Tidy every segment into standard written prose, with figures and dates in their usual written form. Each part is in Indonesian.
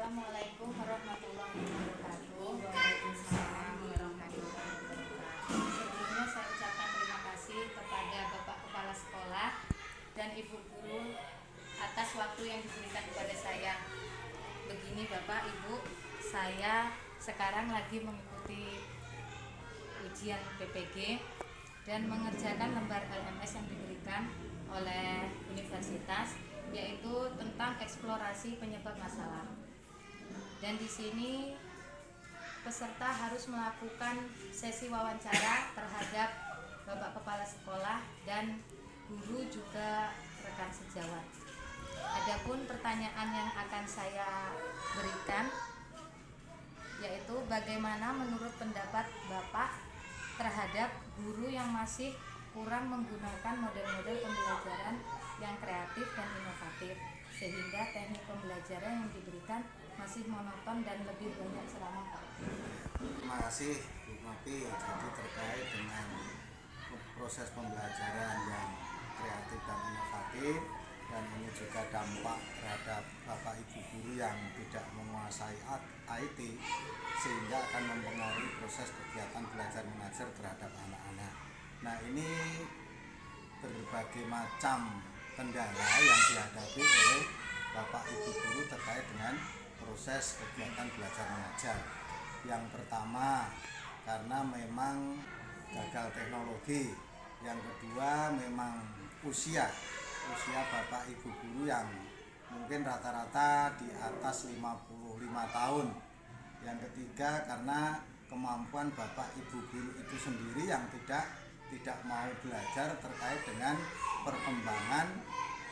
Assalamualaikum warahmatullahi wabarakatuh. Waalaikumsalam warahmatullahi wabarakatuh. Sebelumnya saya ucapkan terima kasih kepada Bapak Kepala Sekolah dan Ibu Guru atas waktu yang diberikan kepada saya. Begini Bapak Ibu, saya sekarang lagi mengikuti ujian PPG dan mengerjakan lembar LMS yang diberikan oleh universitas, yaitu tentang eksplorasi penyebab masalah. Dan di sini peserta harus melakukan sesi wawancara terhadap Bapak Kepala Sekolah dan guru juga rekan sejawat. Adapun pertanyaan yang akan saya berikan yaitu bagaimana menurut pendapat Bapak terhadap guru yang masih kurang menggunakan model-model pembelajaran yang kreatif dan inovatif, sehingga teknik pembelajaran yang diberikan masih monoton dan lebih banyak ceramah. Terima kasih Bu Novi. Jadi terkait dengan proses pembelajaran yang kreatif dan inovatif, dan ini juga dampak terhadap Bapak Ibu guru yang tidak menguasai IT, sehingga akan mempengaruhi proses kegiatan belajar mengajar terhadap anak-anak. Nah, ini berbagai macam kendala yang dihadapi oleh Bapak Ibu guru terkait dengan proses kegiatan belajar mengajar. Yang pertama, karena memang gagal teknologi. Yang kedua, memang usia Bapak Ibu guru yang mungkin rata-rata di atas 55 tahun. Yang ketiga, karena kemampuan Bapak Ibu guru itu sendiri yang tidak mau belajar terkait dengan perkembangan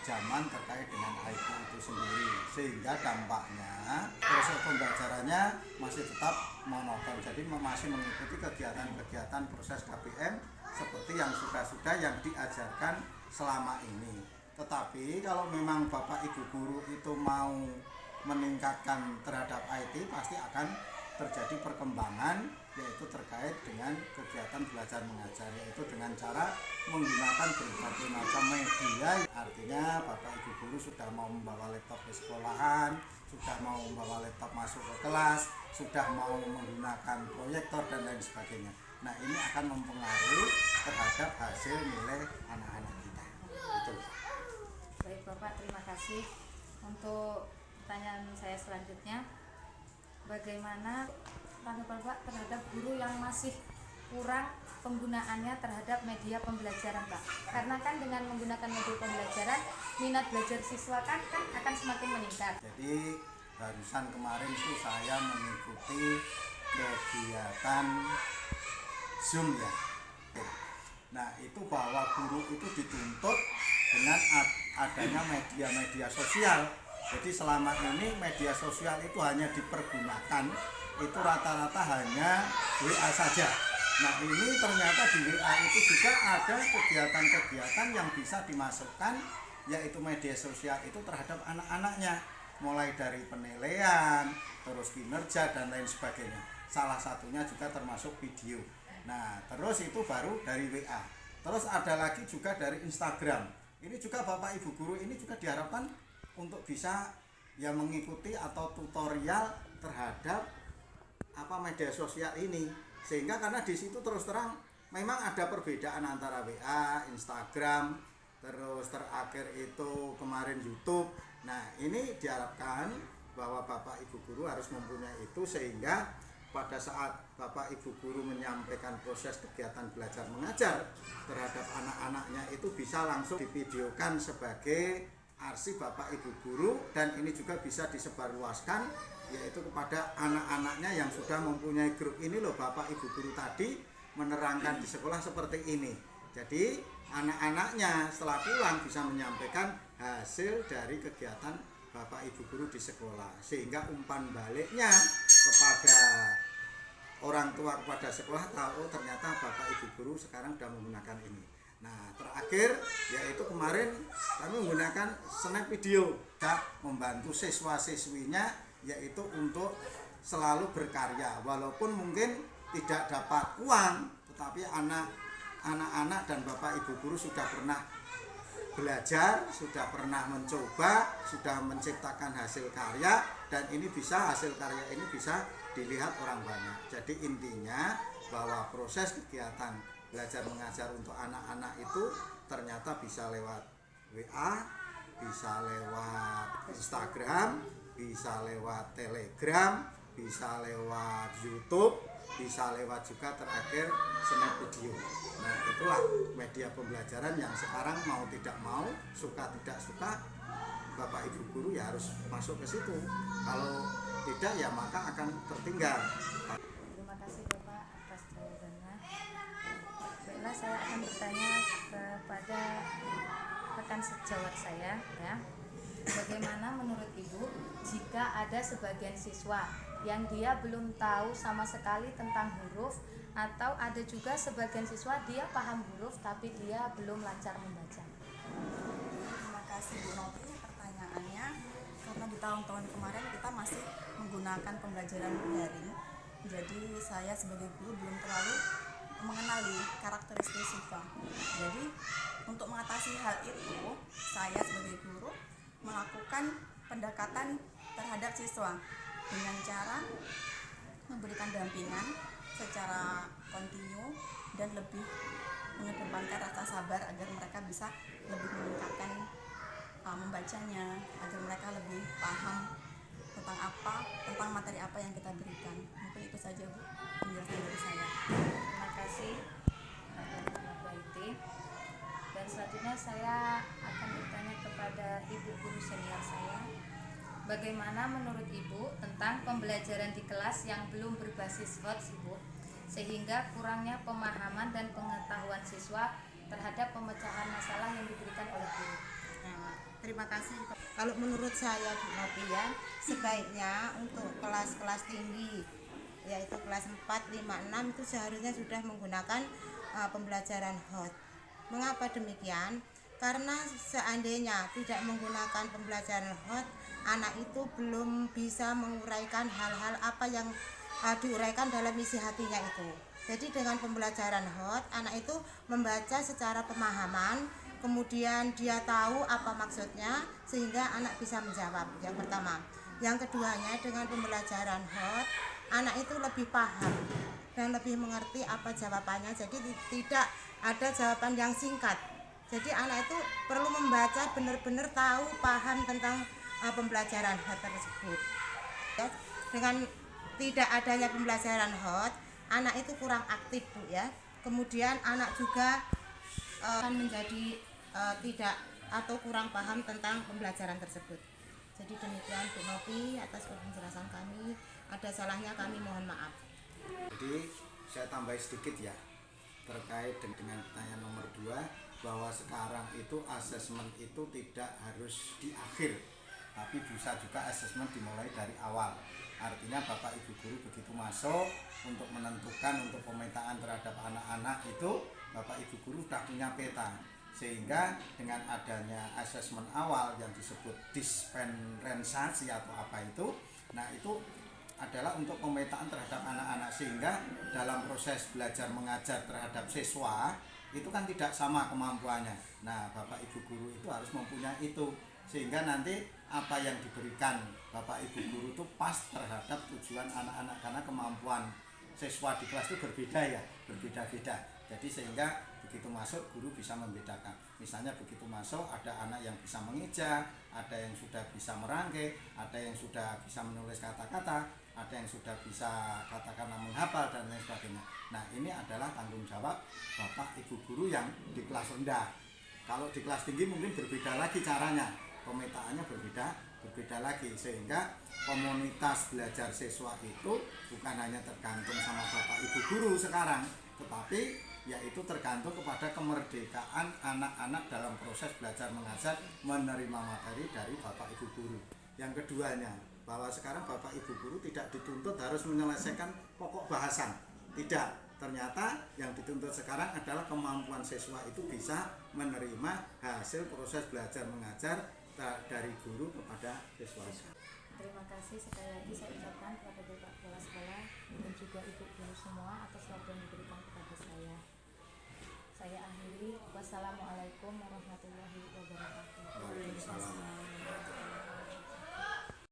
zaman terkait dengan IT itu sendiri, sehingga dampaknya proses pembelajarannya masih tetap monoton. Jadi masih mengikuti kegiatan-kegiatan proses KBM seperti yang sudah yang diajarkan selama ini. Tetapi kalau memang Bapak Ibu guru itu mau meningkatkan terhadap IT, pasti akan terjadi perkembangan, yaitu terkait dengan kegiatan belajar mengajar, yaitu dengan cara menggunakan berbagai macam media. Artinya Bapak Ibu guru sudah mau membawa laptop ke sekolahan, sudah mau membawa laptop masuk ke kelas, sudah mau menggunakan proyektor dan lain sebagainya. Nah, ini akan mempengaruhi terhadap hasil nilai anak-anak kita. Betul. Baik Bapak, terima kasih. Untuk pertanyaan saya selanjutnya, bagaimana tanggapan Bapak terhadap guru yang masih kurang penggunaannya terhadap media pembelajaran, Pak? Karena kan dengan menggunakan media pembelajaran, minat belajar siswa kan akan semakin meningkat. Jadi barusan kemarin itu saya mengikuti kegiatan Zoom ya. Nah, itu bahwa guru itu dituntut dengan adanya media-media sosial. Jadi selama ini media sosial itu hanya dipergunakan itu rata-rata hanya WA saja. Nah, ini ternyata di WA itu juga ada kegiatan-kegiatan yang bisa dimasukkan, yaitu media sosial itu terhadap anak-anaknya, mulai dari penilaian, terus kinerja dan lain sebagainya. Salah satunya juga termasuk video. Nah, terus itu baru dari WA. Terus ada lagi juga dari Instagram. Ini juga Bapak Ibu guru ini juga diharapkan untuk bisa ya mengikuti atau tutorial terhadap media sosial ini, sehingga karena di situ terus terang memang ada perbedaan antara WA, Instagram, terus terakhir itu kemarin YouTube. Nah, ini diharapkan bahwa Bapak Ibu guru harus mempunyai itu, sehingga pada saat Bapak Ibu guru menyampaikan proses kegiatan belajar mengajar terhadap anak-anaknya itu bisa langsung divideokan sebagai arsip Bapak Ibu guru, dan ini juga bisa disebarluaskan yaitu kepada anak-anaknya yang sudah mempunyai grup. Ini loh Bapak Ibu guru tadi menerangkan di sekolah seperti ini. Jadi anak-anaknya setelah pulang bisa menyampaikan hasil dari kegiatan Bapak Ibu guru di sekolah, sehingga umpan baliknya kepada orang tua, kepada sekolah, tahu ternyata Bapak Ibu guru sekarang sudah menggunakan ini. Nah, terakhir yaitu kemarin kami menggunakan snap video, membantu siswa-siswinya yaitu untuk selalu berkarya, walaupun mungkin tidak dapat uang, tetapi anak-anak dan Bapak Ibu guru sudah pernah belajar, sudah pernah mencoba, sudah menciptakan hasil karya, dan ini bisa, hasil karya ini bisa dilihat orang banyak. Jadi intinya bahwa proses kegiatan belajar mengajar untuk anak-anak itu ternyata bisa lewat WA, bisa lewat Instagram, bisa lewat Telegram, bisa lewat YouTube, bisa lewat juga terakhir snap video. Nah, itulah media pembelajaran yang sekarang mau tidak mau, suka tidak suka, Bapak Ibu guru ya harus masuk ke situ. Kalau tidak ya maka akan tertinggal. Terima kasih Bapak atas jawabannya. Baiklah, saya akan bertanya kepada rekan sejawat saya ya. Bagaimana menurut Ibu jika ada sebagian siswa yang dia belum tahu sama sekali tentang huruf, atau ada juga sebagian siswa dia paham huruf tapi dia belum lancar membaca? Terima kasih Bu Novi pertanyaannya. Karena di tahun-tahun kemarin kita masih menggunakan pembelajaran daring, jadi saya sebagai guru belum terlalu mengenali karakteristik siswa. Jadi untuk mengatasi hal itu, saya sebagai guru melakukan pendekatan terhadap siswa dengan cara memberikan dampingan secara kontinu dan lebih mengedepankan rasa sabar agar mereka bisa lebih meningkatkan membacanya, agar mereka lebih paham tentang materi apa yang kita berikan. Mungkin itu saja Bu penjelasan dari saya. Terima kasih Mbak Iti. Dan selanjutnya saya akan bertanya kepada Ibu guru senior saya. Bagaimana menurut Ibu tentang pembelajaran di kelas yang belum berbasis HOTS, Ibu, sehingga kurangnya pemahaman dan pengetahuan siswa terhadap pemecahan masalah yang diberikan oleh guru? Nah, terima kasih. Kalau menurut saya Bu Novi ya, sebaiknya untuk kelas-kelas tinggi yaitu kelas 4, 5, 6 itu seharusnya sudah menggunakan pembelajaran HOT. Mengapa demikian? Karena seandainya tidak menggunakan pembelajaran HOT, anak itu belum bisa menguraikan hal-hal apa yang diuraikan dalam isi hatinya itu. Jadi dengan pembelajaran HOT, anak itu membaca secara pemahaman, kemudian dia tahu apa maksudnya sehingga anak bisa menjawab. Yang pertama. Yang keduanya, dengan pembelajaran HOT, anak itu lebih paham dan lebih mengerti apa jawabannya. Jadi tidak ada jawaban yang singkat. Jadi anak itu perlu membaca benar-benar tahu, paham tentang pembelajaran HOT tersebut. Ya, dengan tidak adanya pembelajaran HOT, anak itu kurang aktif Bu ya. Kemudian anak juga akan menjadi tidak atau kurang paham tentang pembelajaran tersebut. Jadi demikian Bu Novi atas penjelasan kami. Ada salahnya kami mohon maaf. Jadi saya tambah sedikit ya terkait dengan pertanyaan nomor 2, bahwa sekarang itu asesmen itu tidak harus di akhir, tapi bisa juga asesmen dimulai dari awal. Artinya Bapak Ibu guru begitu masuk untuk menentukan untuk pemetaan terhadap anak-anak itu, Bapak Ibu guru sudah punya peta, sehingga dengan adanya asesmen awal yang disebut dispensasi atau apa itu, nah itu adalah untuk pemetaan terhadap anak-anak, sehingga dalam proses belajar mengajar terhadap siswa itu kan tidak sama kemampuannya. Nah, Bapak Ibu guru itu harus mempunyai itu, sehingga nanti apa yang diberikan Bapak Ibu guru itu pas terhadap tujuan anak-anak, karena kemampuan siswa di kelas itu berbeda ya, berbeda-beda. Jadi sehingga begitu masuk guru bisa membedakan. Misalnya begitu masuk ada anak yang bisa mengeja, ada yang sudah bisa merangkai, ada yang sudah bisa menulis kata-kata, ada yang sudah bisa katakanlah menghafal dan lain sebagainya. Nah, ini adalah tanggung jawab Bapak Ibu guru yang di kelas rendah. Kalau di kelas tinggi mungkin berbeda lagi caranya, pemetaannya berbeda lagi, sehingga komunitas belajar siswa itu bukan hanya tergantung sama Bapak Ibu guru sekarang, tetapi yaitu tergantung kepada kemerdekaan anak-anak dalam proses belajar mengajar menerima materi dari Bapak Ibu guru. Yang keduanya, bahwa sekarang Bapak Ibu guru tidak dituntut harus menyelesaikan pokok bahasan. Tidak, ternyata yang dituntut sekarang adalah kemampuan siswa itu bisa menerima hasil proses belajar mengajar dari guru kepada siswa. Terima kasih sekali lagi saya ucapkan kepada Bapak Kepala Sekolah dan juga Ibu guru semua atas waktu yang diberikan kepada saya. Saya akhiri. Wassalamualaikum warahmatullahi wabarakatuh. Waalaikumsalam.